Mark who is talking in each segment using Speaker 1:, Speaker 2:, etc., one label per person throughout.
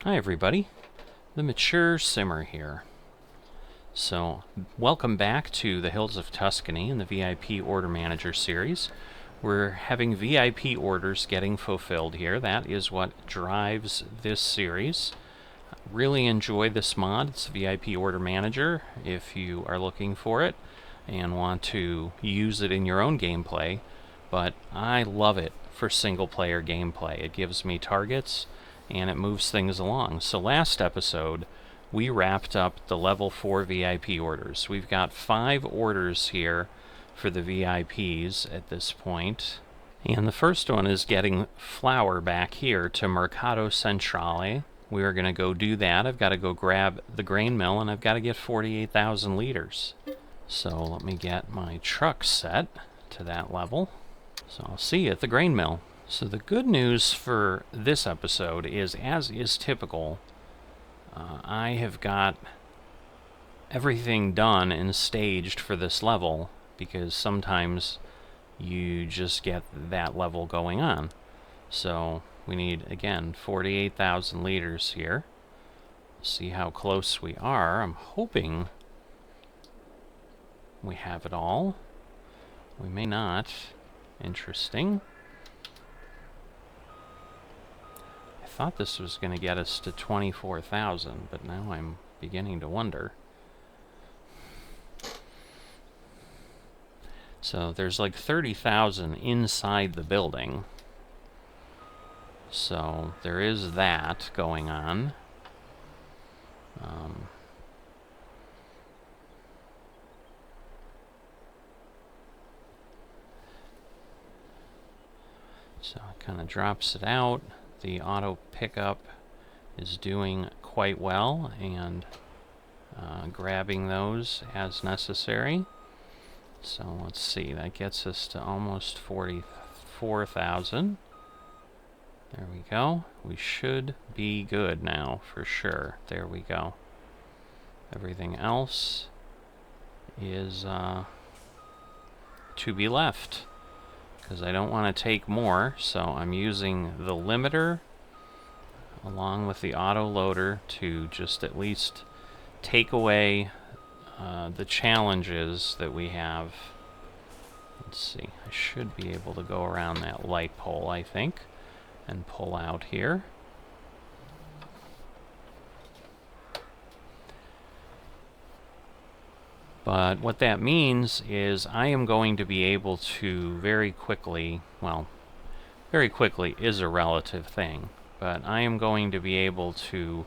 Speaker 1: Hi everybody, the Mature Simmer here. So, welcome back to the Hills of Tuscany in the VIP Order Manager series. We're having VIP orders getting fulfilled here. That is what drives this series. Really enjoy this mod. It's VIP Order Manager if you are looking for it and want to use it in your own gameplay. But I love it for single player gameplay. It gives me targets and it moves things along. So last episode, we wrapped up the level 4 VIP orders. We've got 5 orders here for the VIPs at this point. And the first one is getting flour back here to Mercato Centrale. We are going to go do that. I've got to go grab the grain mill, and I've got to get 48,000 liters. So let me get my truck set to that level. So I'll see you at the grain mill. So the good news for this episode is, as is typical, I have got everything done and staged for this level, because sometimes you just get that level going on. So we need, again, 48,000 liters here. See how close we are. I'm hoping we have it all. We may not. Interesting. I thought this was going to get us to 24,000, but now I'm beginning to wonder. So there's like 30,000 inside the building. So there is that going on. So it kind of drops it out. The auto pickup is doing quite well and grabbing those as necessary. So let's see, that gets us to almost 44,000. There we go. We should be good now for sure. There we go. Everything else is to be left, because I don't want to take more, so I'm using the limiter along with the auto loader to just at least take away the challenges that we have. Let's see, I should be able to go around that light pole, I think, and pull out here. But what that means is I am going to be able to very quickly, well, very quickly is a relative thing, but I am going to be able to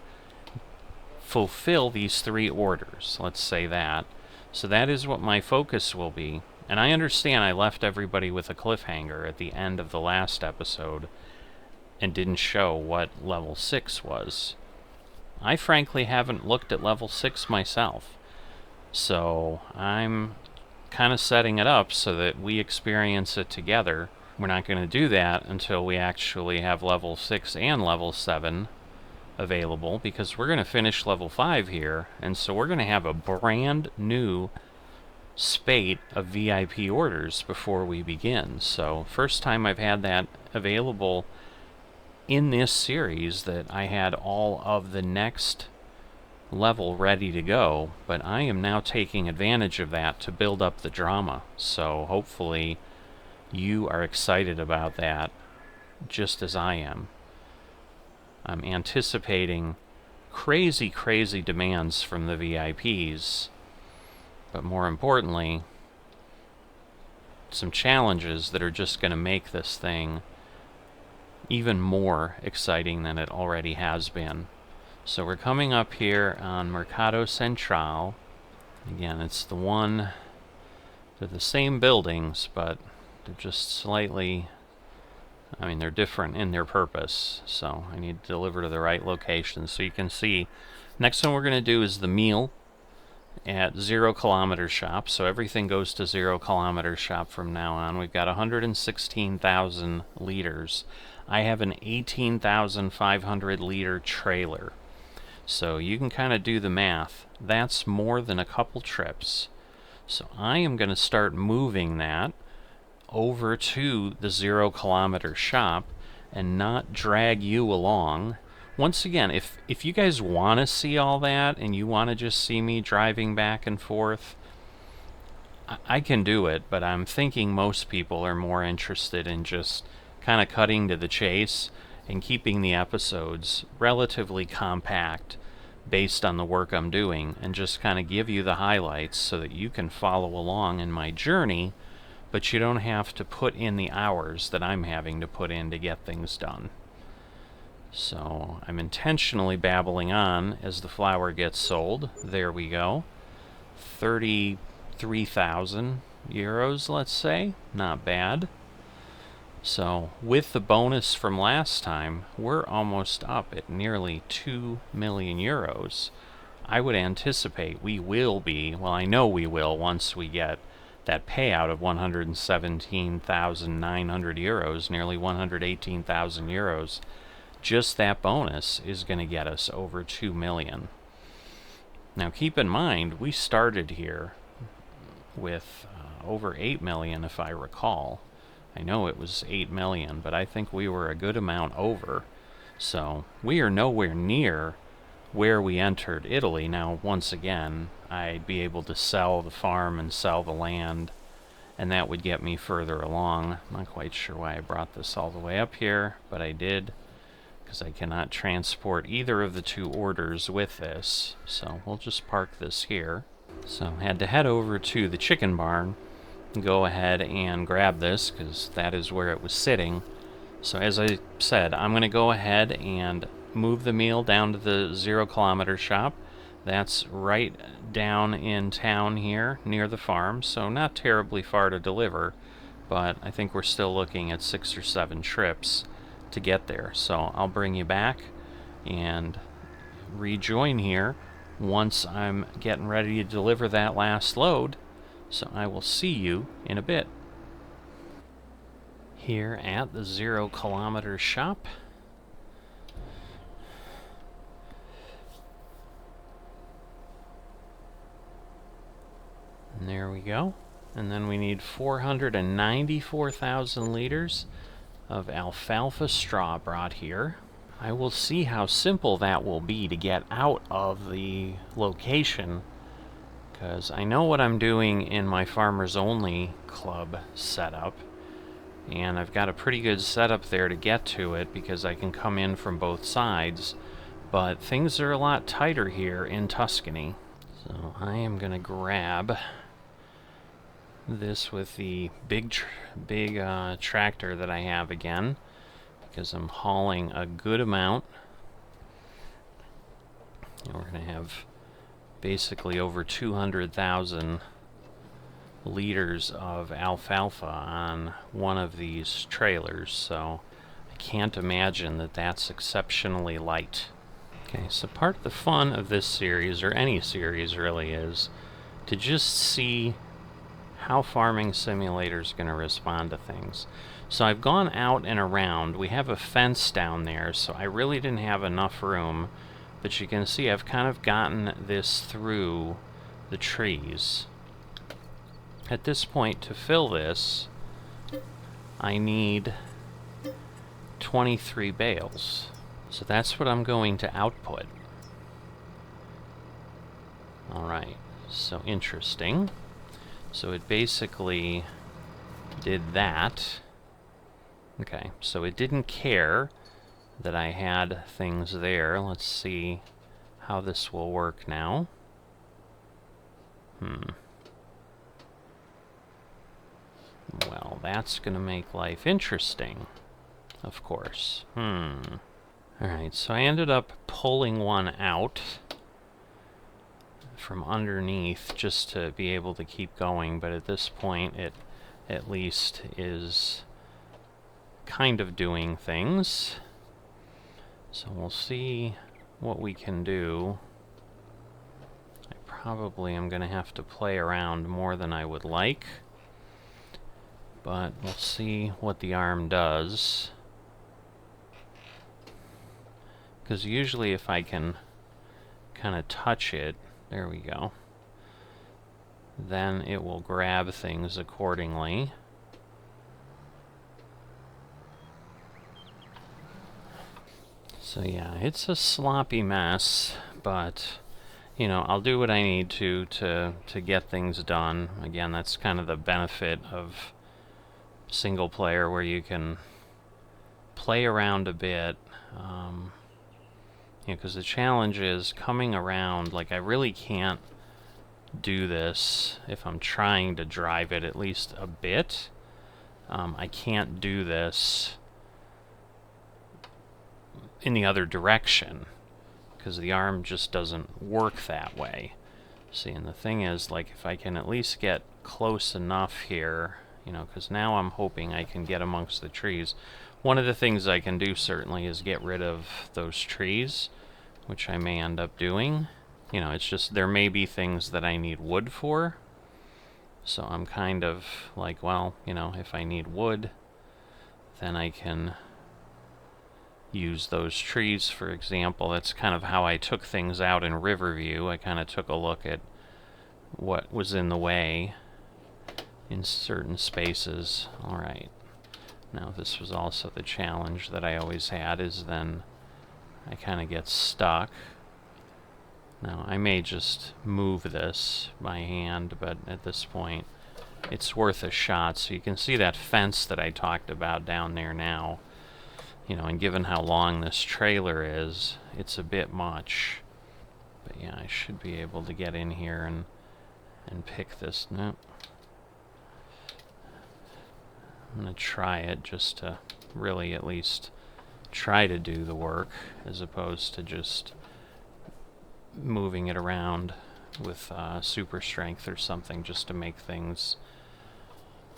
Speaker 1: fulfill these 3 orders, let's say that. So that is what my focus will be. And I understand I left everybody with a cliffhanger at the end of the last episode and didn't show what level 6 was. I frankly haven't looked at level 6 myself. So I'm kind of setting it up so that we experience it together. We're not going to do that until we actually have level 6 and level 7 available, because we're going to finish level 5 here, and so we're going to have a brand new spate of VIP orders before we begin. So first time I've had that available in this series, that I had all of the next level ready to go, but I am now taking advantage of that to build up the drama. So hopefully you are excited about that just as I am. I'm anticipating crazy demands from the VIPs, but more importantly, some challenges that are just going to make this thing even more exciting than it already has been. So we're coming up here on Mercato Centrale. Again, it's the one, they're the same buildings, but they're just slightly, I mean, they're different in their purpose. So I need to deliver to the right location. So you can see, next one we're going to do is the meal at 0 kilometer shop. So everything goes to 0 kilometer shop from now on. We've got 116,000 liters. I have an 18,500 liter trailer. So you can kind of do the math. That's more than a couple trips. So I am going to start moving that over to the 0 kilometer shop and not drag you along once again, if you guys want to see all that and you want to just see me driving back and forth, I can do it, but I'm thinking most people are more interested in just kind of cutting to the chase and keeping the episodes relatively compact based on the work I'm doing, and just kind of give you the highlights so that you can follow along in my journey, but you don't have to put in the hours that I'm having to put in to get things done. So I'm intentionally babbling on as the flour gets sold. There we go. 33,000 euros, let's say. Not bad. So with the bonus from last time, we're almost up at nearly 2 million euros. I would anticipate we will be, well, I know we will once we get that payout of 117,900 euros, nearly 118,000 euros. Just that bonus is going to get us over 2 million. Now keep in mind, we started here with over 8 million if I recall. I know it was 8 million, but I think we were a good amount over. So we are nowhere near where we entered Italy. Now, once again, I'd be able to sell the farm and sell the land, and that would get me further along. I'm not quite sure why I brought this all the way up here, but I did, because I cannot transport either of the two orders with this. So we'll just park this here. So I had to head over to the chicken barn, go ahead and grab this because that is where it was sitting. So as I said, I'm going to go ahead and move the meal down to the 0 kilometer shop. That's right down in town here near the farm, so not terribly far to deliver, but I think we're still looking at 6 or 7 trips to get there. So I'll bring you back and rejoin here once I'm getting ready to deliver that last load. So I will see you in a bit. Here at the 0 kilometer shop. And there we go. And then we need 494,000 liters of alfalfa straw brought here. I will see how simple that will be to get out of the location, because I know what I'm doing in my Farmers Only Club setup, and I've got a pretty good setup there to get to it because I can come in from both sides, but things are a lot tighter here in Tuscany. So I am going to grab this with the big tractor that I have again, because I'm hauling a good amount. And we're going to have basically over 200,000 liters of alfalfa on one of these trailers, so I can't imagine that that's exceptionally light. Okay, so part of the fun of this series, or any series really, is to just see how Farming Simulator is going to respond to things. So I've gone out and around. We have a fence down there, so I really didn't have enough room. But you can see I've kind of gotten this through the trees. At this point, to fill this, I need 23 bales. So that's what I'm going to output. Alright, so interesting. So it basically did that. Okay, so it didn't care that I had things there. Let's see how this will work now. Well, that's going to make life interesting, of course. Alright, so I ended up pulling one out from underneath just to be able to keep going, but at this point it at least is kind of doing things. So we'll see what we can do. I probably am going to have to play around more than I would like, but we'll see what the arm does. Because usually if I can kind of touch it, there we go, then it will grab things accordingly. So yeah, it's a sloppy mess, but you know, I'll do what I need to get things done. Again, that's kind of the benefit of single player, where you can play around a bit. You know, because the challenge is coming around. Like, I really can't do this if I'm trying to drive it at least a bit. I can't do this in the other direction, because the arm just doesn't work that way. See, and the thing is, like, if I can at least get close enough here, you know, because now I'm hoping I can get amongst the trees. One of the things I can do certainly is get rid of those trees, which I may end up doing. You know, it's just there may be things that I need wood for. So I'm kind of like, well, you know, if I need wood, then I can use those trees, for example. That's kind of how I took things out in Riverview. I kind of took a look at what was in the way in certain spaces. All right. Now, this was also the challenge that I always had, is then I kind of get stuck. Now, I may just move this by hand, but at this point, it's worth a shot. So you can see that fence that I talked about down there now. You know, and given how long this trailer is, it's a bit much. But yeah, I should be able to get in here and pick this. Nope. I'm going to try it just to really at least try to do the work, as opposed to just moving it around with super strength or something, just to make things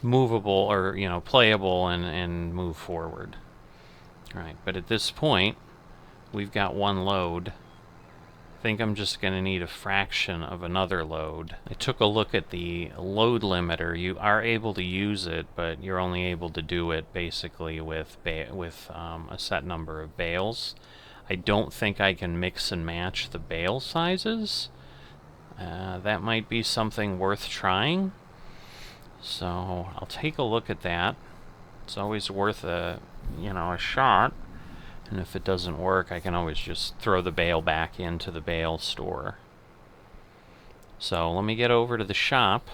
Speaker 1: movable, or, you know, playable and move forward. All right, but at this point, we've got one load. I think I'm just going to need a fraction of another load. I took a look at the load limiter. You are able to use it, but you're only able to do it basically with a set number of bales. I don't think I can mix and match the bale sizes. That might be something worth trying. So I'll take a look at that. It's always worth a shot. And if it doesn't work, I can always just throw the bale back into the bale store. So let me get over to the shop.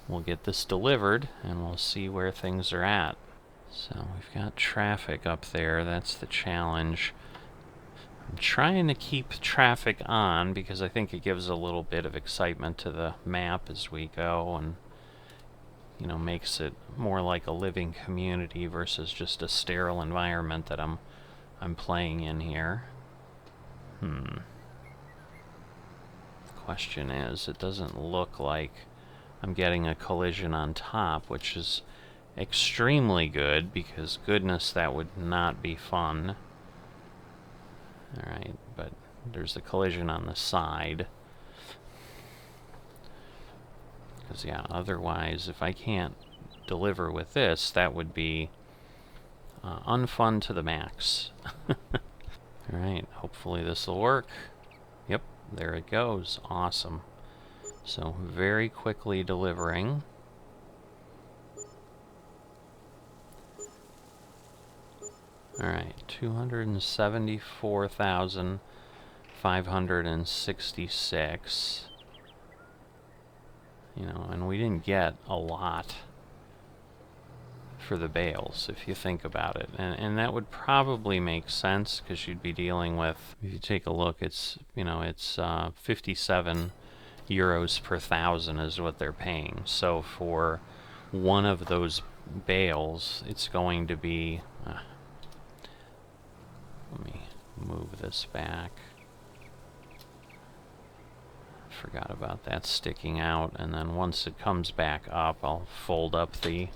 Speaker 1: We'll get this delivered, and we'll see where things are at. So we've got traffic up there. That's the challenge. I'm trying to keep traffic on, because I think it gives a little bit of excitement to the map as we go, and, you know, makes it more like a living community versus just a sterile environment that I'm playing in here. The question is, it doesn't look like I'm getting a collision on top, which is extremely good, because goodness, that would not be fun. Alright, but there's a collision on the side. Because, yeah, otherwise, if I can't deliver with this, that would be unfun to the max. Alright, hopefully this will work. Yep, there it goes. Awesome. So, very quickly delivering. Alright, 274,566. You know, and we didn't get a lot for the bales, if you think about it. And that would probably make sense, because you'd be dealing with, if you take a look, it's, you know, it's 57 euros per thousand is what they're paying. So for one of those bales, it's going to be... let me move this back. Forgot about that sticking out, and then once it comes back up, I'll fold up the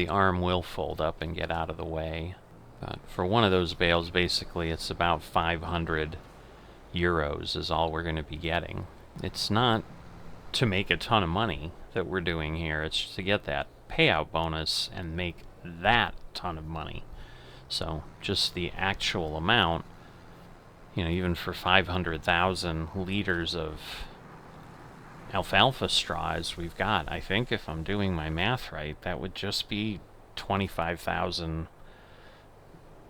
Speaker 1: arm will fold up and get out of the way. But for one of those bales, basically, it's about 500 euros is all we're going to be getting. It's not to make a ton of money that we're doing here. It's to get that payout bonus and make that ton of money. So just the actual amount, you know, even for 500,000 liters of alfalfa straws we've got, I think if I'm doing my math right, that would just be 25,000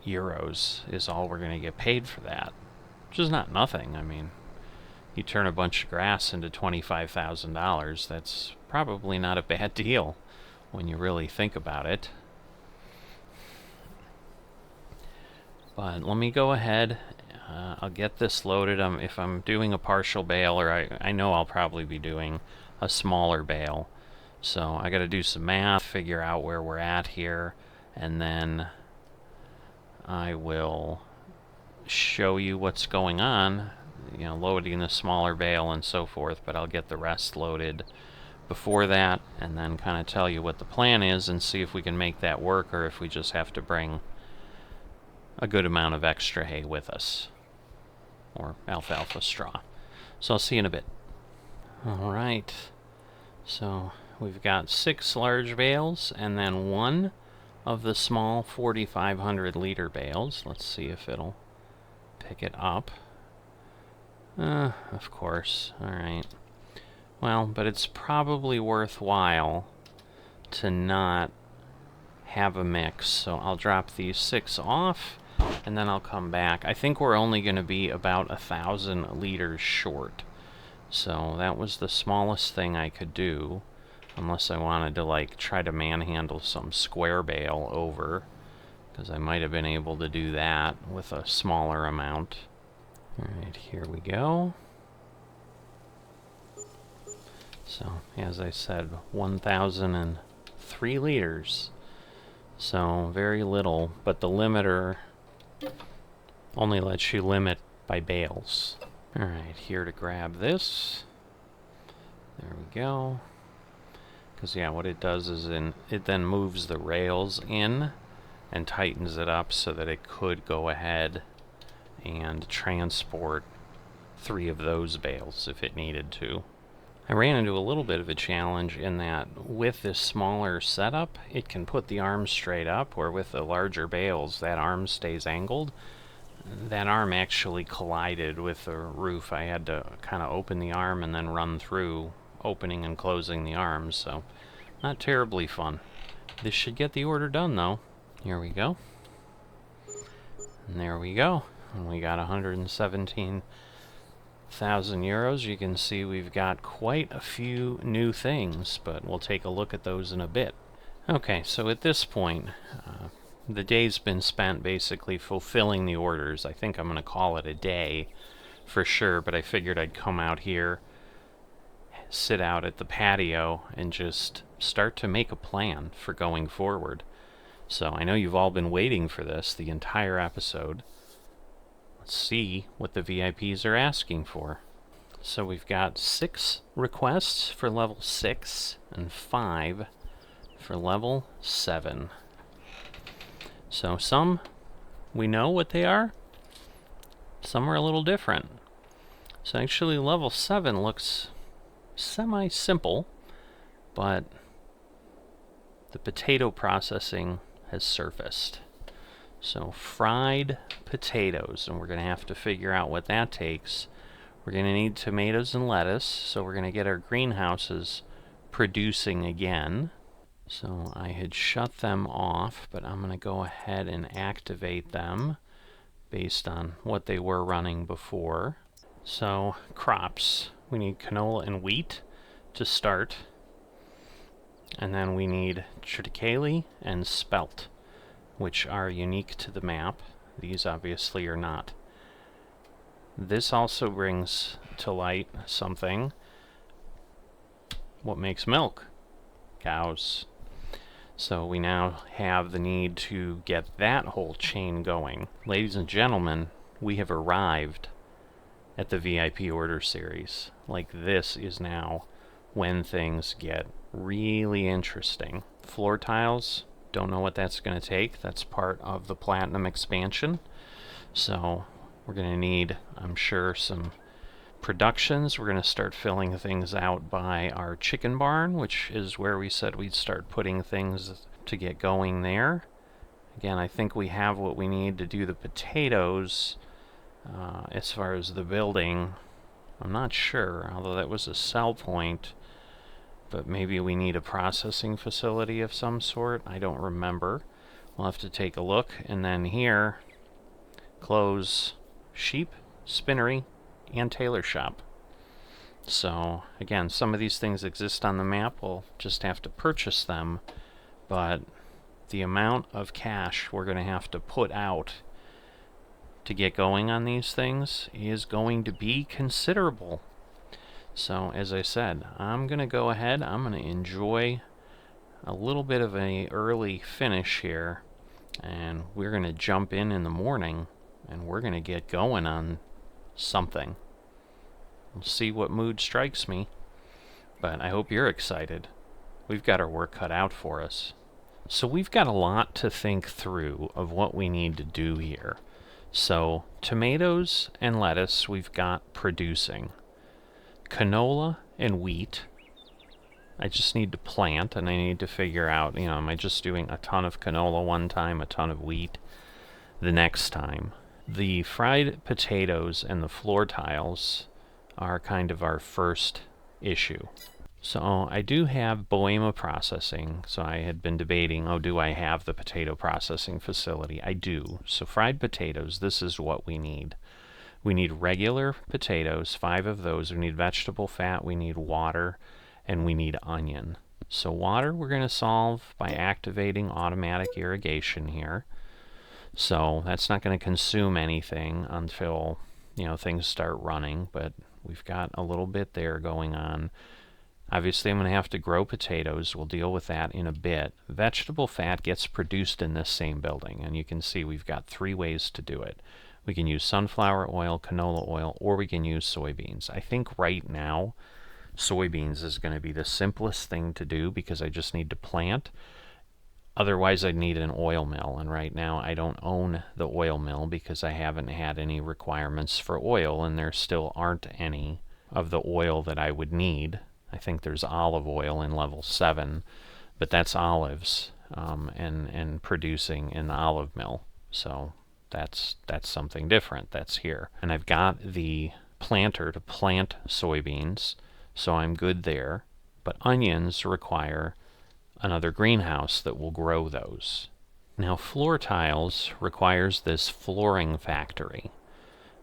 Speaker 1: euros is all we're going to get paid for that, which is not nothing. I mean, you turn a bunch of grass into $25,000, that's probably not a bad deal when you really think about it. But let me go ahead. I'll get this loaded. If I'm doing a partial bale, or I know I'll probably be doing a smaller bale. So I got to do some math, figure out where we're at here, and then I will show you what's going on, you know, loading the smaller bale and so forth, but I'll get the rest loaded before that, and then kind of tell you what the plan is and see if we can make that work, or if we just have to bring a good amount of extra hay with us, or alfalfa straw. So I'll see you in a bit. Alright, so we've got 6 large bales and then 1 of the small 4,500 liter bales. Let's see if it'll pick it up. Of course. Alright. Well, but it's probably worthwhile to not have a mix, so I'll drop these 6 off, and then I'll come back. I think we're only going to be about 1,000 liters short, so that was the smallest thing I could do, unless I wanted to like try to manhandle some square bale over, because I might have been able to do that with a smaller amount. Alright, here we go. So, as I said, 1,003 liters. So, very little, but the limiter only lets you limit by bales. Alright, here to grab this. There we go. Because, yeah, what it does is it then moves the rails in and tightens it up so that it could go ahead and transport 3 of those bales if it needed to. I ran into a little bit of a challenge in that with this smaller setup, it can put the arm straight up, where with the larger bales, that arm stays angled. That arm actually collided with the roof. I had to kind of open the arm and then run through, opening and closing the arms, so not terribly fun. This should get the order done, though. Here we go. And there we go. And we got 117,000 euros. You can see we've got quite a few new things, but we'll take a look at those in a bit. Okay, so at this point, the day's been spent basically fulfilling the orders. I think I'm going to call it a day for sure, but I figured I'd come out here, sit out at the patio, and just start to make a plan for going forward. So I know you've all been waiting for this the entire episode. Let's see what the VIPs are asking for. So we've got 6 requests for level 6 and 5 for level 7. So some, we know what they are. Some are a little different. So actually level 7 looks semi-simple, but the potato processing has surfaced. So fried potatoes, and we're going to have to figure out what that takes. We're going to need tomatoes and lettuce, so we're going to get our greenhouses producing again. So I had shut them off, but I'm going to go ahead and activate them based on what they were running before. So crops, we need canola and wheat to start, and then we need triticale and spelt, which are unique to the map. These obviously are not. This also brings to light something. What makes milk? Cows. So we now have the need to get that whole chain going. Ladies and gentlemen, we have arrived at the VIP order series. Like, this is now when things get really interesting. Floor tiles, don't know what that's going to take. That's part of the Platinum expansion. So we're going to need, I'm sure, some productions. We're going to start filling things out by our chicken barn, which is where we said we'd start putting things to get going there. Again, I think we have what we need to do the potatoes. As far as the building, I'm not sure, although that was a sell point. But maybe we need a processing facility of some sort. I don't remember. we'll have to take a look. And then here, close sheep, spinnery, and tailor shop. So again, some of these things exist on the map. We'll just have to purchase them, but the amount of cash we're going to have to put out to get going on these things is going to be considerable. So as I said, I'm going to go ahead, I'm going to enjoy a little bit of an early finish here, and we're going to jump in the morning and we're going to get going on something. We'll see what mood strikes me, but I hope you're excited. We've got our work cut out for us. So we've got a lot to think through of what we need to do here. So tomatoes and lettuce we've got producing. Canola and wheat I just need to plant, and I need to figure out, you know, am I just doing a ton of canola one time, a ton of wheat the next time? The fried potatoes and the floor tiles are kind of our first issue. So I do have Boema processing, so I had been debating, oh, do I have the potato processing facility? I do. So fried potatoes, this is what we need. We need regular potatoes, 5 of those. We need vegetable fat, we need water, and we need onion. So water we're going to solve by activating automatic irrigation here. So that's not going to consume anything until, you know, things start running, but we've got a little bit there going on. Obviously, I'm going to have to grow potatoes. We'll deal with that in a bit. Vegetable fat gets produced in this same building, and you can see we've got 3 ways to do it. We can use sunflower oil, canola oil, or we can use soybeans. I think right now, soybeans is going to be the simplest thing to do because I just need to plant. Otherwise, I'd need an oil mill, and right now I don't own the oil mill because I haven't had any requirements for oil, and there still aren't any of the oil that I would need. I think there's olive oil in level 7, but that's olives and producing in the olive mill. So that's something different. That's here. And I've got the planter to plant soybeans, so I'm good there. But onions require another greenhouse that will grow those. Now floor tiles requires this flooring factory.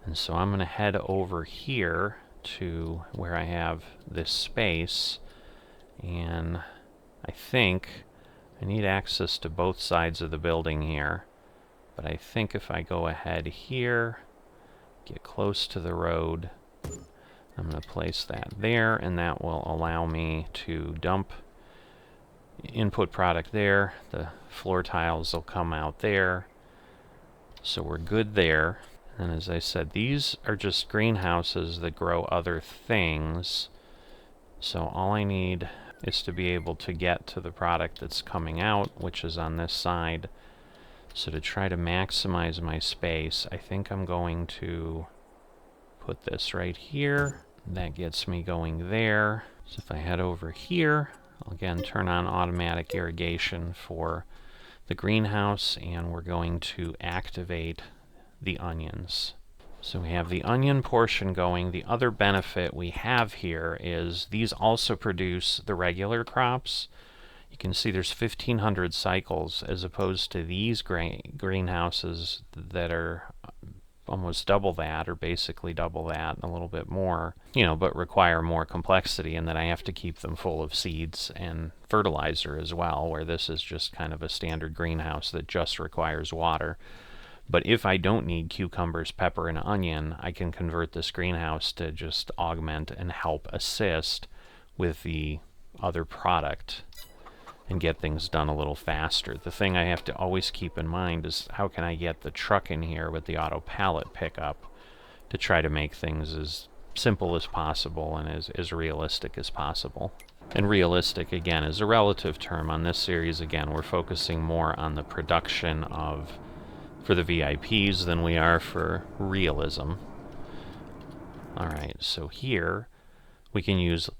Speaker 1: And so I'm going to head over here to where I have this space, and I think I need access to both sides of the building here, but I think if I go ahead here, get close to the road, I'm going to place that there, and that will allow me to dump input product there. The floor tiles will come out there, so we're good there. And as I said, these are just greenhouses that grow other things. So all I need is to be able to get to the product that's coming out, which is on this side. So to try to maximize my space, I think I'm going to put this right here. That gets me going there. So if I head over here, I'll again turn on automatic irrigation for the greenhouse, and we're going to activate the onions. So we have the onion portion going. The other benefit we have here is these also produce the regular crops. You can see there's 1,500 cycles as opposed to these greenhouses that are almost double that, or basically double that, and a little bit more, you know, but require more complexity, and that I have to keep them full of seeds and fertilizer as well, where this is just kind of a standard greenhouse that just requires water. But if I don't need cucumbers, pepper, and onion, I can convert this greenhouse to just augment and help assist with the other product and get things done a little faster. The thing I have to always keep in mind is how can I get the truck in here with the auto pallet pickup to try to make things as simple as possible and as realistic as possible. And realistic, again, is a relative term. On this series, again, we're focusing more on the production of for the VIPs than we are for realism. Alright, so here we can use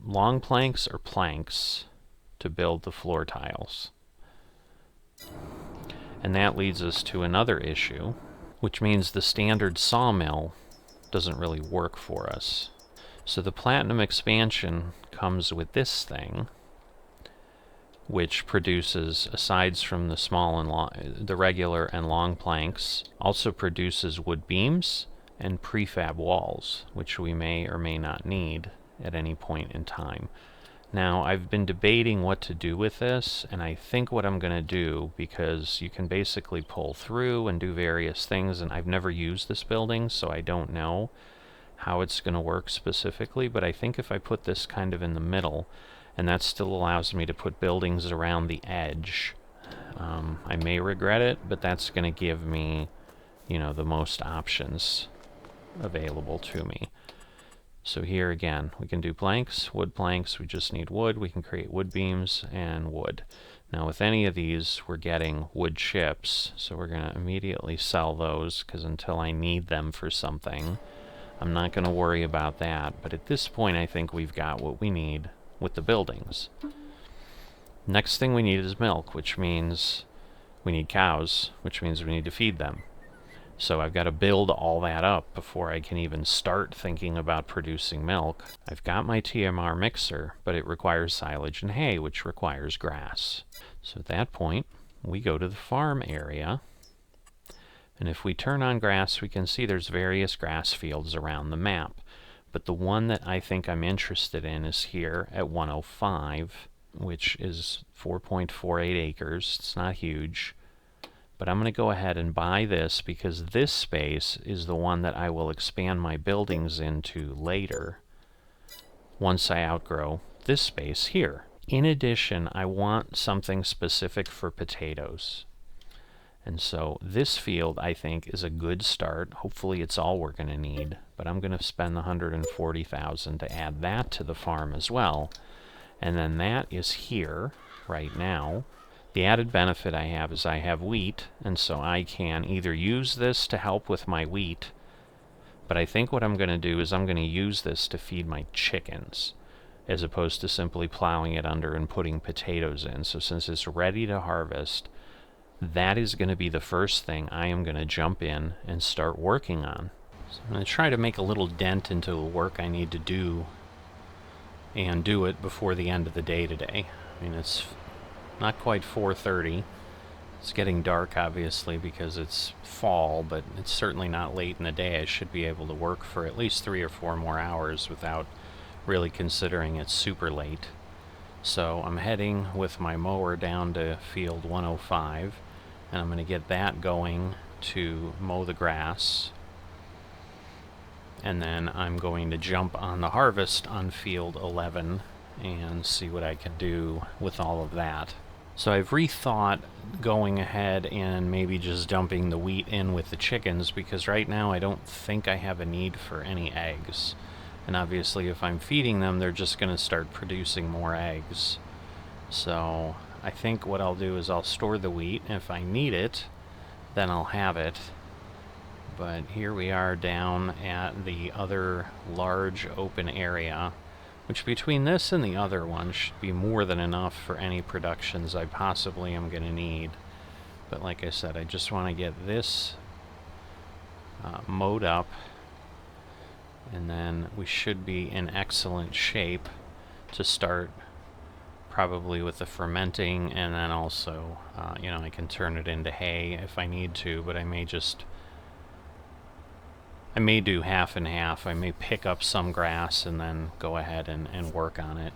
Speaker 1: long planks or planks to build the floor tiles. And that leads us to another issue, which means the standard sawmill doesn't really work for us. So the Platinum expansion comes with this thing, which produces, aside from the small and the regular and long planks, also produces wood beams and prefab walls, which we may or may not need at any point in time. Now, I've been debating what to do with this, and I think what I'm going to do, because you can basically pull through and do various things, and I've never used this building, so I don't know how it's going to work specifically, but I think if I put this kind of in the middle, and that still allows me to put buildings around the edge, I may regret it, but that's going to give me, you know, the most options available to me. So here again, we can do planks, wood planks, we just need wood, we can create wood beams and wood. Now with any of these, we're getting wood chips, so we're going to immediately sell those, because until I need them for something, I'm not going to worry about that. But at this point, I think we've got what we need with the buildings. Next thing we need is milk, which means we need cows, which means we need to feed them. So I've got to build all that up before I can even start thinking about producing milk. I've got my TMR mixer, but it requires silage and hay, which requires grass. So at that point, we go to the farm area. And if we turn on grass, we can see there's various grass fields around the map. But the one that I think I'm interested in is here at 105, which is 4.48 acres. It's not huge. But I'm going to go ahead and buy this, because this space is the one that I will expand my buildings into later once I outgrow this space here. In addition, I want something specific for potatoes. And so this field, I think, is a good start. Hopefully it's all we're going to need, but I'm going to spend the $140,000 to add that to the farm as well. And then that is here right now. The added benefit I have is I have wheat, and so I can either use this to help with my wheat, but I think what I'm going to do is I'm going to use this to feed my chickens, as opposed to simply plowing it under and putting potatoes in. So since it's ready to harvest, that is going to be the first thing I am going to jump in and start working on. So I'm going to try to make a little dent into the work I need to do, and do it before the end of the day today. I mean, it's not quite 4:30. It's getting dark, obviously, because it's fall, but it's certainly not late in the day. I should be able to work for at least 3 or 4 more hours without really considering it's super late. So I'm heading with my mower down to field 105, and I'm going to get that going to mow the grass. And then I'm going to jump on the harvest on field 11 and see what I can do with all of that. So I've rethought going ahead and maybe just dumping the wheat in with the chickens, because right now I don't think I have a need for any eggs. And obviously if I'm feeding them, they're just going to start producing more eggs. So I think what I'll do is I'll store the wheat, and if I need it, then I'll have it. But here we are down at the other large open area, which between this and the other one should be more than enough for any productions I possibly am going to need. But like I said, I just want to get this mowed up, and then we should be in excellent shape to start, probably with the fermenting, and then also, you know, I can turn it into hay if I need to, but I may do half and half. I may pick up some grass and then go ahead and work on it.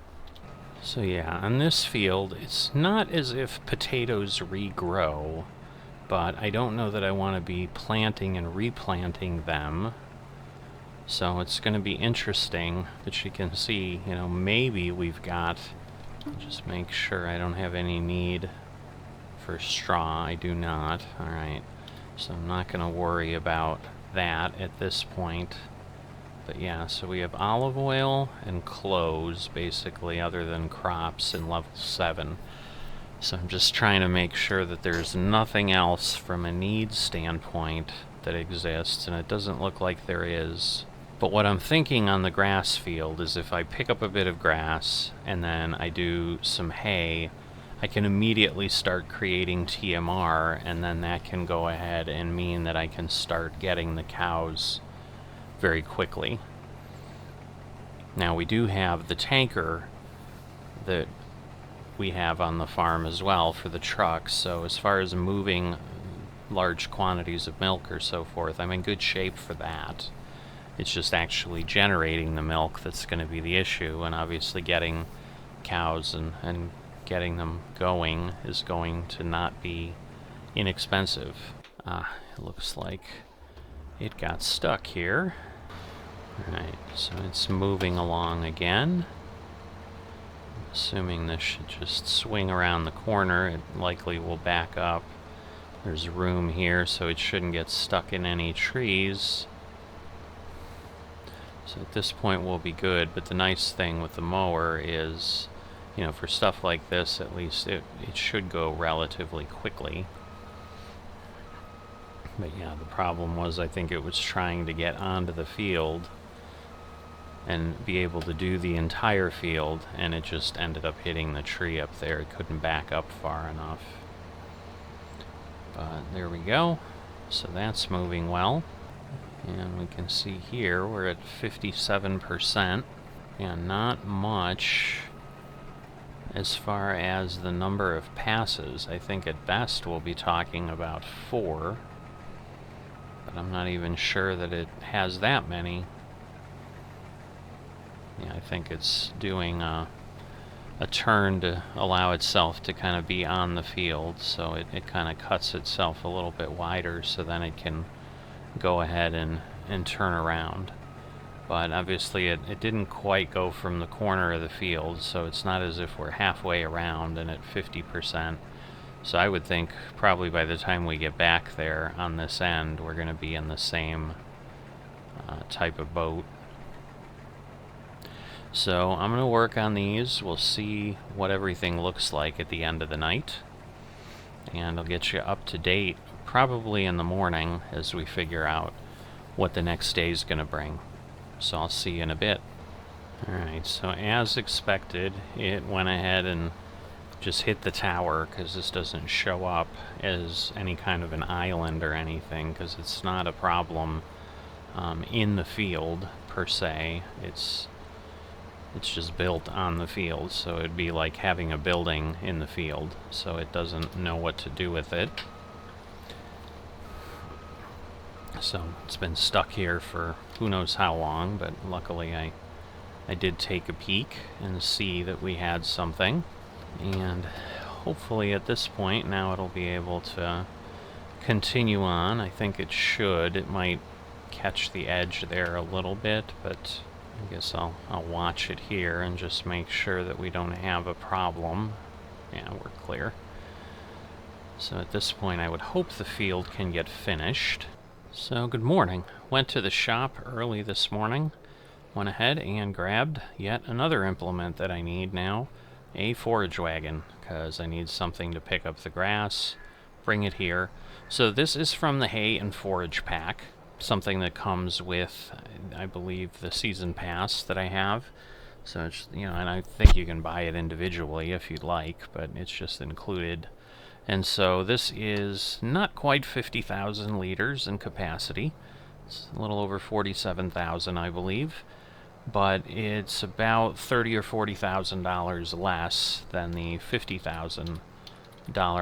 Speaker 1: So yeah, on this field, it's not as if potatoes regrow, but I don't know that I want to be planting and replanting them. So it's going to be interesting that you can see, you know, maybe we've got, just make sure I don't have any need for straw. I do not. Alright, so I'm not going to worry about that at this point. But yeah, so we have olive oil and cloves, basically, other than crops in level 7. So I'm just trying to make sure that there's nothing else from a needs standpoint that exists, and it doesn't look like there is. But what I'm thinking on the grass field is if I pick up a bit of grass and then I do some hay, I can immediately start creating TMR, and then that can go ahead and mean that I can start getting the cows very quickly. Now we do have the tanker that we have on the farm as well for the trucks. So as far as moving large quantities of milk or so forth, I'm in good shape for that. It's just actually generating the milk that's going to be the issue, and obviously getting cows and getting them going is going to not be inexpensive. It looks like it got stuck here. Alright, so it's moving along again. Assuming this should just swing around the corner, it likely will back up. There's room here, so it shouldn't get stuck in any trees. So at this point we'll be good, but the nice thing with the mower is, you know, for stuff like this, at least it should go relatively quickly. But yeah, the problem was I think it was trying to get onto the field and be able to do the entire field, and it just ended up hitting the tree up there. It couldn't back up far enough. But there we go. So that's moving well. And we can see here we're at 57%. And not much as far as the number of passes. I think at best we'll be talking about 4. But I'm not even sure that it has that many. Yeah, I think it's doing a turn to allow itself to kind of be on the field, so it kind of cuts itself a little bit wider so then it can go ahead and turn around. But obviously it didn't quite go from the corner of the field, so it's not as if we're halfway around and at 50%. So I would think probably by the time we get back there on this end, we're going to be in the same type of boat. So I'm going to work on these. We'll see what everything looks like at the end of the night. And I'll get you up to date probably in the morning as we figure out what the next day is going to bring. So I'll see you in a bit. Alright, so as expected, it went ahead and just hit the tower because this doesn't show up as any kind of an island or anything because it's not a problem in the field per se. It's just built on the field, so it'd be like having a building in the field, so it doesn't know what to do with it. So it's been stuck here for who knows how long, but luckily I did take a peek and see that we had something. And hopefully at this point now it'll be able to continue on. I think it should. It might catch the edge there a little bit, but I guess I'll watch it here and just make sure that we don't have a problem. Yeah, we're clear. So at this point I would hope the field can get finished. So good morning. Went to the shop early this morning. Went ahead and grabbed yet another implement that I need now. A forage wagon, because I need something to pick up the grass, bring it here. So this is from the hay and forage pack. Something that comes with, I believe, the season pass that I have. So it's, you know, and I think you can buy it individually if you'd like, but it's just included. And so this is not quite 50,000 liters in capacity. It's a little over 47,000, I believe, but it's about $30,000 or $40,000 less than the $50,000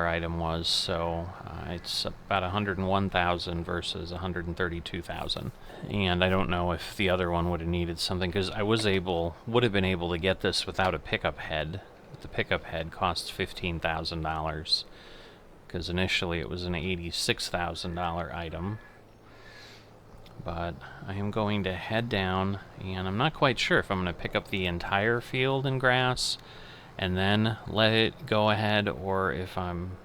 Speaker 1: item was, so it's about 101,000 versus 132,000. And I don't know if the other one would have needed something, because I would have been able to get this without a pickup head. The pickup head costs $15,000, because initially it was an $86,000 item. But I am going to head down, and I'm not quite sure if I'm going to pick up the entire field in grass and then let it go ahead, or if I'm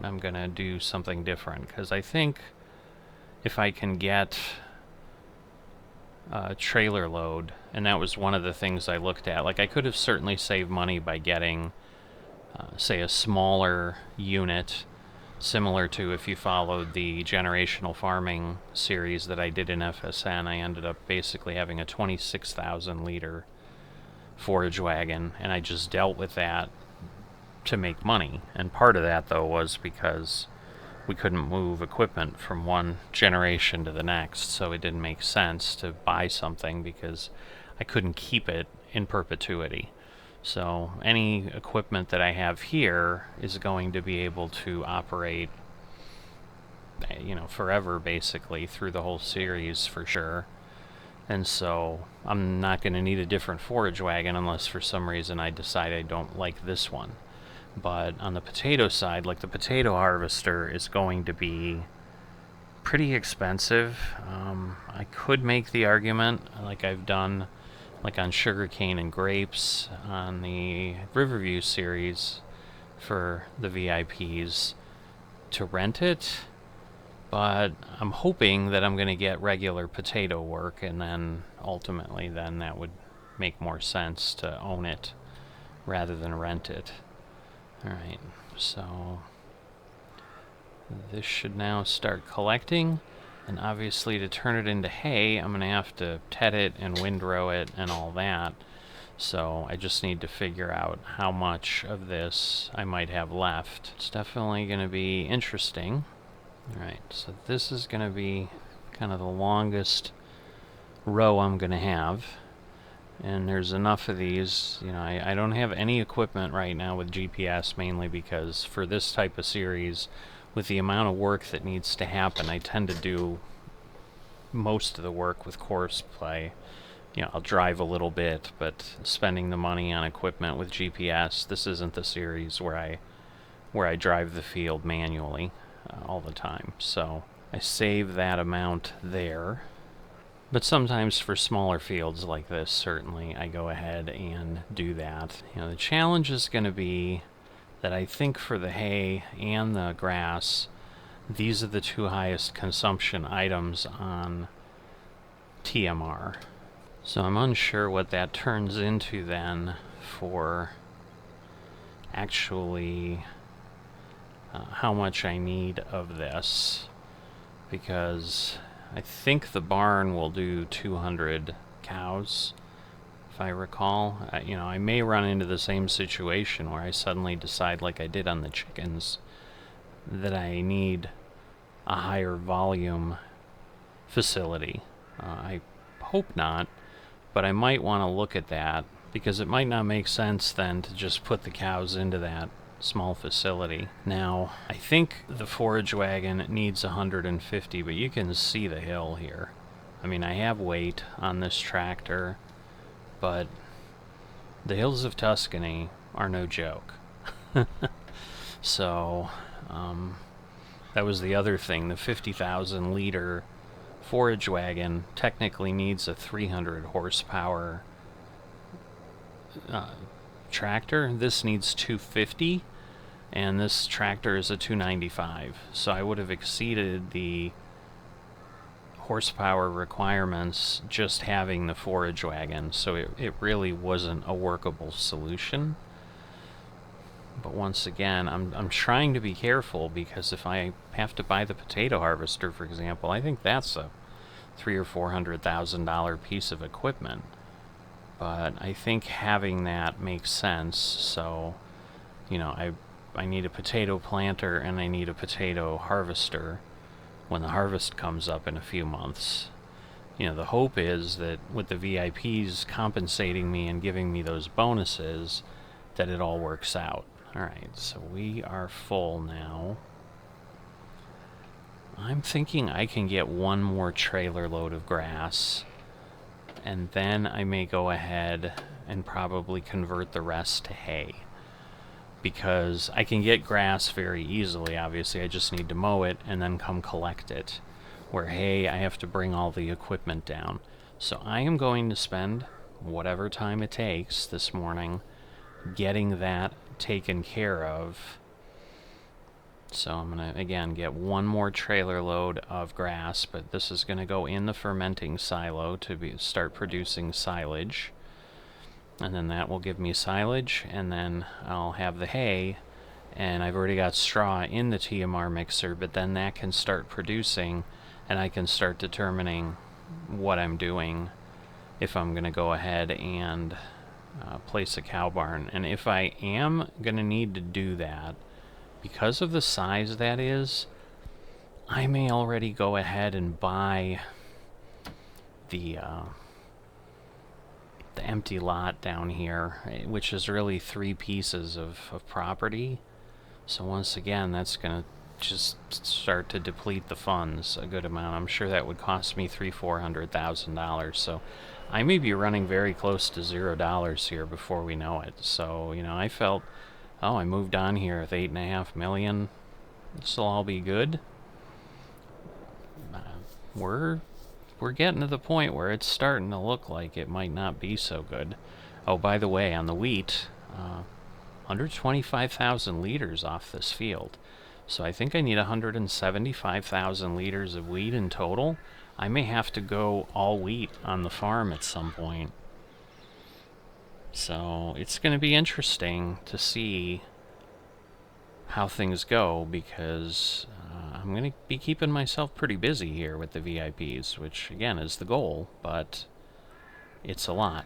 Speaker 1: going to do something different. Because I think if I can get a trailer load, and that was one of the things I looked at, like I could have certainly saved money by getting, say, a smaller unit, similar to if you followed the generational farming series that I did in FSN. I ended up basically having a 26,000 liter forage wagon, and I just dealt with that to make money. And part of that, though, was because we couldn't move equipment from one generation to the next, so it didn't make sense to buy something because I couldn't keep it in perpetuity. So any equipment that I have here is going to be able to operate, you know, forever, basically, through the whole series for sure. And so I'm not going to need a different forage wagon unless for some reason I decide I don't like this one. But on the potato side, like the potato harvester is going to be pretty expensive. I could make the argument, like I've done like on sugarcane and grapes on the Riverview series for the VIPs, to rent it, but I'm hoping that I'm going to get regular potato work, and then ultimately then that would make more sense to own it rather than rent it. Alright, so this should now start collecting, and obviously to turn it into hay I'm going to have to ted it and windrow it and all that. So I just need to figure out how much of this I might have left. It's definitely going to be interesting. Alright, so this is going to be kind of the longest row I'm going to have. And there's enough of these, you know, I don't have any equipment right now with GPS, mainly because for this type of series, with the amount of work that needs to happen, I tend to do most of the work with course play. You know, I'll drive a little bit, but spending the money on equipment with GPS, this isn't the series where I drive the field manually all the time. So I save that amount there. But sometimes for smaller fields like this, certainly I go ahead and do that. You know, the challenge is going to be that I think for the hay and the grass, these are the two highest consumption items on TMR. So I'm unsure what that turns into then for actually how much I need of this, because I think the barn will do 200 cows, if I recall. You know, I may run into the same situation where I suddenly decide, like I did on the chickens, that I need a higher volume facility. I hope not, but I might want to look at that, because it might not make sense then to just put the cows into that small facility. Now, I think the forage wagon needs 150, but you can see the hill here. I mean, I have weight on this tractor, but the hills of Tuscany are no joke. So, that was the other thing. The 50,000 liter forage wagon technically needs a 300 horsepower tractor. This needs 250, and this tractor is a 295. So I would have exceeded the horsepower requirements just having the forage wagon, so it really wasn't a workable solution. But once again, I'm trying to be careful, because if I have to buy the potato harvester, for example, I think that's a $300,000 or $400,000 piece of equipment. But I think having that makes sense. So, you know, I need a potato planter and I need a potato harvester when the harvest comes up in a few months. You know, the hope is that with the VIPs compensating me and giving me those bonuses, that it all works out. Alright, so we are full now. I'm thinking I can get one more trailer load of grass, and then I may go ahead and probably convert the rest to hay. Because I can get grass very easily, obviously, I just need to mow it and then come collect it. Where hay, I have to bring all the equipment down. So I am going to spend whatever time it takes this morning getting that taken care of. So I'm going to, again, get one more trailer load of grass, but this is going to go in the fermenting silo to start producing silage. And then that will give me silage, and then I'll have the hay, and I've already got straw in the TMR mixer, but then that can start producing, and I can start determining what I'm doing if I'm going to go ahead and place a cow barn. And if I am going to need to do that, because of the size that is, I may already go ahead and buy the the empty lot down here, which is really 3 pieces of property. So once again, that's going to just start to deplete the funds a good amount. I'm sure that would cost me $300,000-$400,000. So I may be running very close to $0 here before we know it. So, you know, I felt, oh, I moved on here with $8.5 million. This will all be good. We're getting to the point where it's starting to look like it might not be so good. Oh, by the way, on the wheat, 125,000 liters off this field. So I think I need 175,000 liters of wheat in total. I may have to go all wheat on the farm at some point. So it's going to be interesting to see how things go, because I'm going to be keeping myself pretty busy here with the VIPs, which again is the goal, but it's a lot.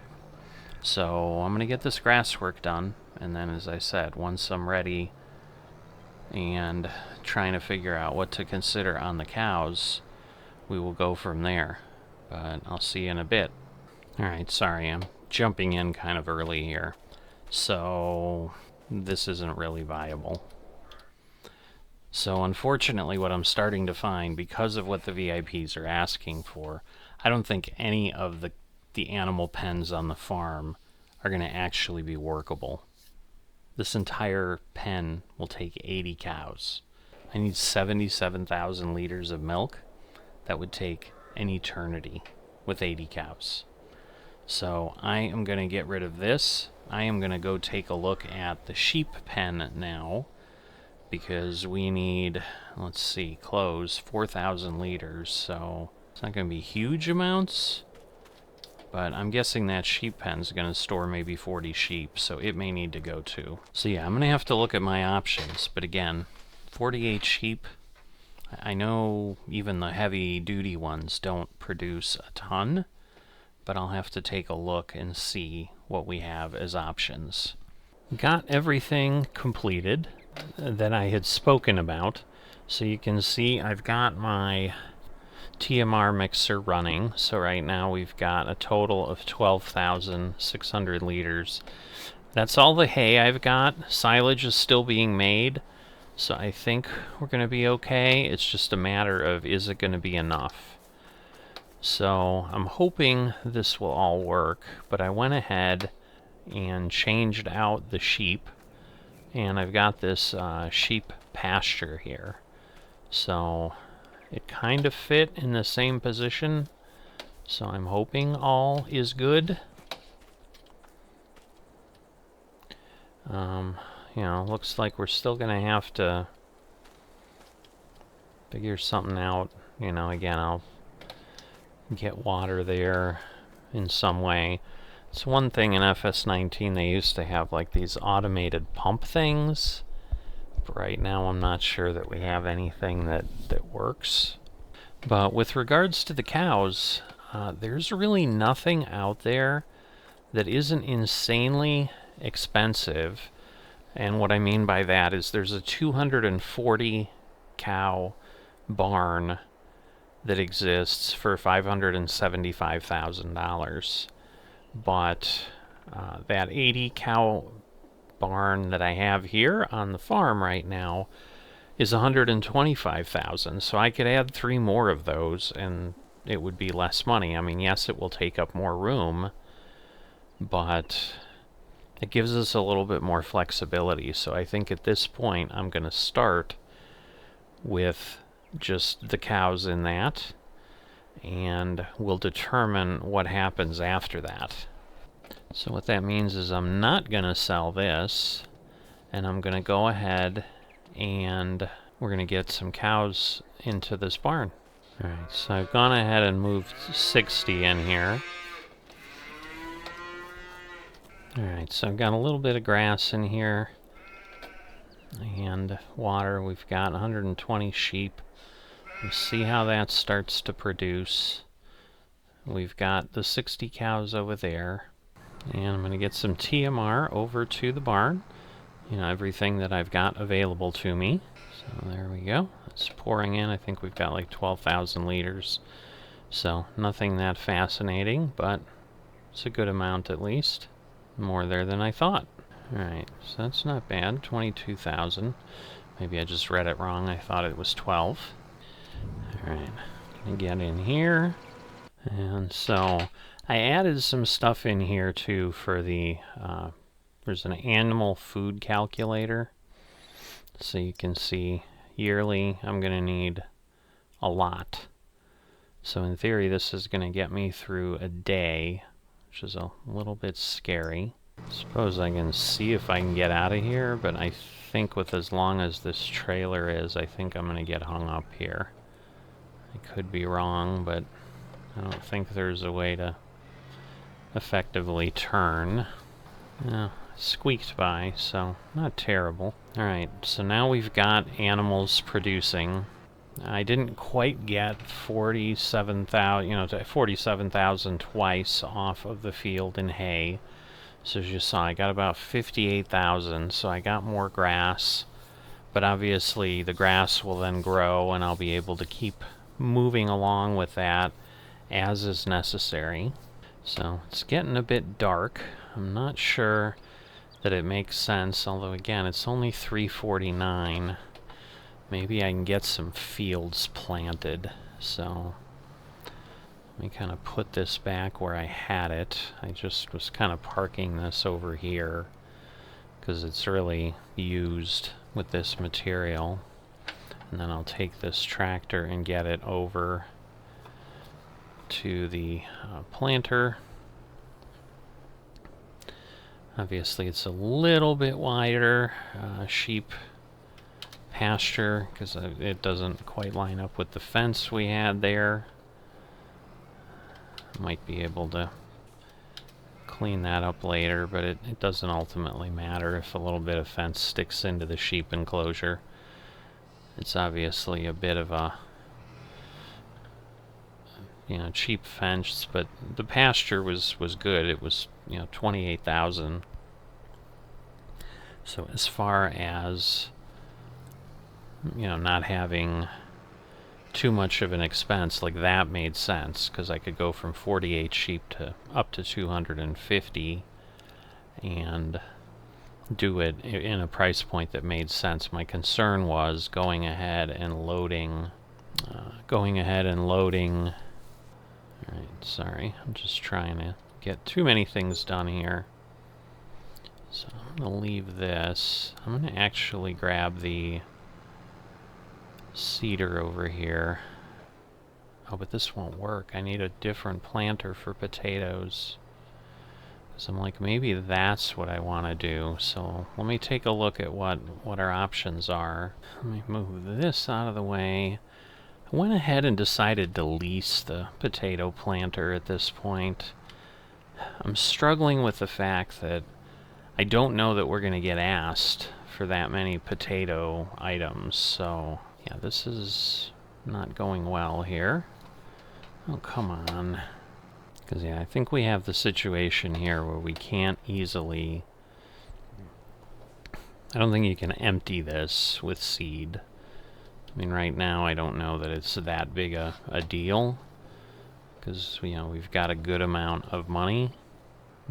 Speaker 1: So I'm going to get this grass work done, and then, as I said, once I'm ready and trying to figure out what to consider on the cows, we will go from there. But I'll see you in a bit. Alright, sorry, I'm jumping in kind of early here. So this isn't really viable. So unfortunately, what I'm starting to find, because of what the VIPs are asking for, I don't think any of the animal pens on the farm are going to actually be workable. This entire pen will take 80 cows. I need 77,000 liters of milk. That would take an eternity with 80 cows. So I am going to get rid of this. I am going to go take a look at the sheep pen now, because we need, let's see, close 4,000 liters, so it's not going to be huge amounts, but I'm guessing that sheep pen's going to store maybe 40 sheep, so it may need to go too. So yeah, I'm going to have to look at my options, but again, 48 sheep, I know even the heavy-duty ones don't produce a ton, but I'll have to take a look and see what we have as options. Got everything completed that I had spoken about. So you can see I've got my TMR mixer running. So right now we've got a total of 12,600 liters. That's all the hay I've got. Silage is still being made, so I think we're going to be okay. It's just a matter of, is it going to be enough? So I'm hoping this will all work, but I went ahead and changed out the sheep, and I've got this sheep pasture here, so it kind of fit in the same position, so I'm hoping all is good. You know, looks like we're still gonna have to figure something out. You know, again, I'll get water there in some way. It's one thing in FS19, they used to have like these automated pump things, but right now I'm not sure that we have anything that works. But with regards to the cows, there's really nothing out there that isn't insanely expensive. And what I mean by that is there's a 240 cow barn that exists for $575,000. But that 80 cow barn that I have here on the farm right now is $125,000. So I could add 3 more of those and it would be less money. I mean, yes, it will take up more room, but it gives us a little bit more flexibility. So I think at this point I'm going to start with just the cows in that, and we'll determine what happens after that. So what that means is I'm not going to sell this, and I'm going to go ahead and we're going to get some cows into this barn. Alright, so I've gone ahead and moved 60 in here. Alright, so I've got a little bit of grass in here and water. We've got 120 sheep. We'll see how that starts to produce. We've got the 60 cows over there. And I'm going to get some TMR over to the barn. You know, everything that I've got available to me. So there we go. It's pouring in. I think we've got like 12,000 liters. So nothing that fascinating, but It's a good amount at least. More there than I thought. Alright, so that's not bad. 22,000. Maybe I just read it wrong. I thought it was 12. Alright, gonna get in here. And so I added some stuff in here too for the, there's an animal food calculator. So you can see yearly I'm gonna need a lot. So in theory this is gonna get me through a day, which is a little bit scary. Suppose I can see if I can get out of here, but I think with as long as this trailer is, I think I'm gonna get hung up here. I could be wrong, but I don't think there's a way to effectively turn. Squeaked by, so not terrible. Alright, so now we've got animals producing. I didn't quite get 47,000, 47,000 twice off of the field in hay. So as you saw, I got about 58,000, so I got more grass. But obviously the grass will then grow and I'll be able to keep moving along with that as is necessary. So it's getting a bit dark. I'm not sure that it makes sense, although again it's only 3:49. Maybe I can get some fields planted. So let me kind of put this back where I had it. I just was kind of parking this over here because it's really used with this material. And then I'll take this tractor and get it over to the planter. Obviously it's a little bit wider sheep pasture because it doesn't quite line up with the fence we had there. Might be able to clean that up later, but it doesn't ultimately matter if a little bit of fence sticks into the sheep enclosure. It's obviously a bit of a cheap fence, but the pasture was good. It was 28,000. So as far as not having too much of an expense, like that made sense because I could go from 48 sheep to up to 250 and do it in a price point that made sense. My concern was going ahead and loading. Alright, sorry, I'm just trying to get too many things done here. So I'm going to leave this. I'm going to actually grab the seeder over here. Oh, but this won't work. I need a different planter for potatoes. So I'm like, maybe that's what I want to do. So let me take a look at what our options are. Let me move this out of the way. I went ahead and decided to lease the potato planter at this point. I'm struggling with the fact that I don't know that we're going to get asked for that many potato items. So yeah, this is not going well here. Oh, come on. Because yeah, I think we have the situation here where we can't easily... I don't think you can empty this with seed. I mean, right now I don't know that it's that big a deal. Because, we've got a good amount of money.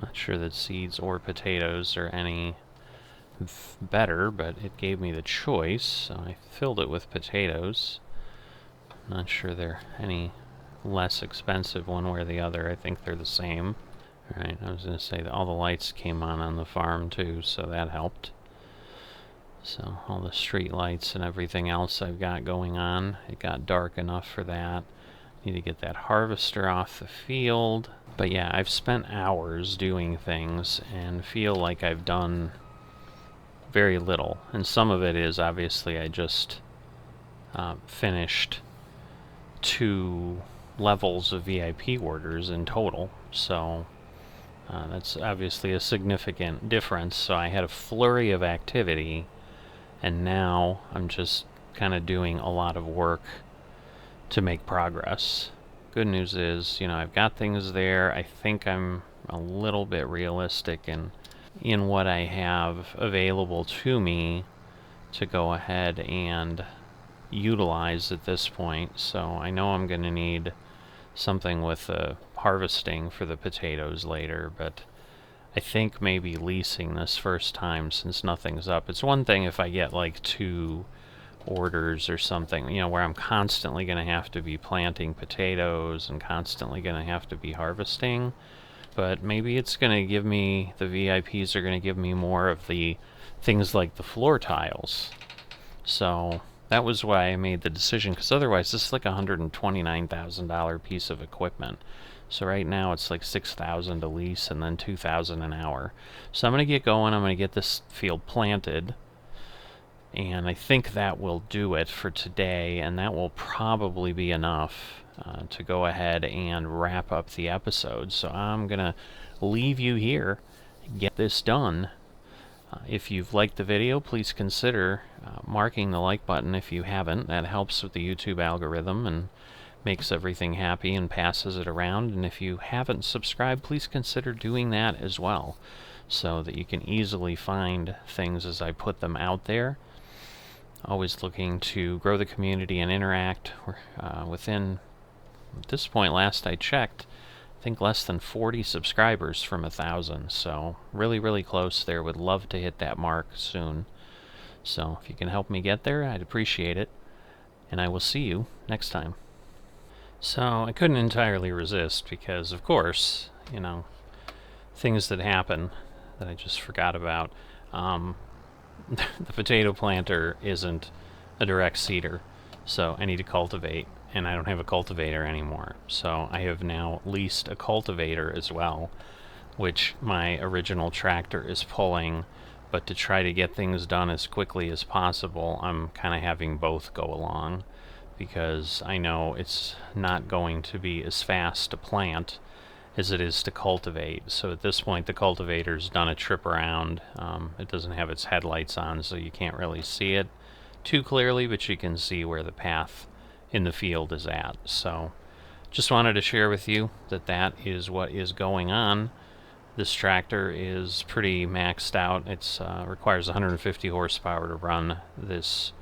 Speaker 1: Not sure that seeds or potatoes are any better, but it gave me the choice, so I filled it with potatoes. Not sure they're any less expensive one way or the other. I think they're the same. Alright, I was going to say that all the lights came on the farm too, so that helped. So all the street lights and everything else I've got going on, it got dark enough for that. Need to get that harvester off the field. But yeah, I've spent hours doing things and feel like I've done very little. And some of it is obviously I just finished 2 levels of VIP orders in total. So that's obviously a significant difference. So I had a flurry of activity, and now I'm just kind of doing a lot of work to make progress. Good news is, I've got things there. I think I'm a little bit realistic in what I have available to me to go ahead and utilize at this point. So I know I'm going to need something with a harvesting for the potatoes later, but I think maybe leasing this first time since nothing's up. It's one thing if I get like 2 orders or something, you know, where I'm constantly going to have to be planting potatoes and constantly going to have to be harvesting. But maybe it's going to give me, the VIPs are going to give me more of the things like the floor tiles. So that was why I made the decision, because otherwise this is like a $129,000 piece of equipment. So right now it's like $6,000 to lease and then $2,000 an hour. So I'm going to get going. I'm going to get this field planted. And I think that will do it for today, and that will probably be enough to go ahead and wrap up the episode. So I'm going to leave you here, get this done. If you've liked the video, please consider marking the like button if you haven't. That helps with the YouTube algorithm and makes everything happy and passes it around. And if you haven't subscribed, please consider doing that as well, so that you can easily find things as I put them out there. Always looking to grow the community and interact. Within, at this point, last I checked, I think less than 40 subscribers from 1,000. So really, really close there. Would love to hit that mark soon. So if you can help me get there, I'd appreciate it. And I will see you next time. So I couldn't entirely resist because, of course, you know, things that happen that I just forgot about. The potato planter isn't a direct seeder, so I need to cultivate, and I don't have a cultivator anymore. So I have now leased a cultivator as well, which my original tractor is pulling, but to try to get things done as quickly as possible, I'm kind of having both go along, because I know it's not going to be as fast to plant as it is to cultivate. So at this point the cultivator's done a trip around. It doesn't have its headlights on, so you can't really see it too clearly, but you can see where the path in the field is at. So just wanted to share with you that that is what is going on. This tractor is pretty maxed out. It's requires 150 horsepower to run this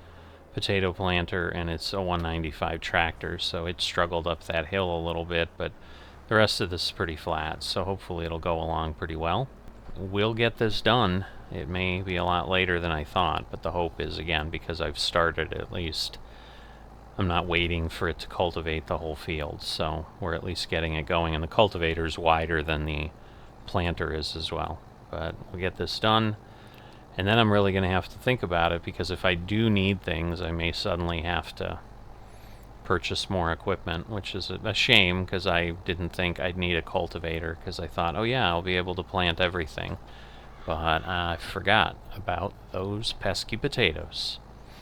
Speaker 1: potato planter, and it's a 195 tractor, so it struggled up that hill a little bit, but the rest of this is pretty flat, so hopefully it'll go along pretty well. We'll get this done. It may be a lot later than I thought, but the hope is, again, because I've started at least, I'm not waiting for it to cultivate the whole field, so we're at least getting it going, and the cultivator's wider than the planter is as well. But we'll get this done, and then I'm really going to have to think about it, because if I do need things, I may suddenly have to purchase more equipment, which is a shame, because I didn't think I'd need a cultivator, because I thought, oh yeah, I'll be able to plant everything. But I forgot about those pesky potatoes.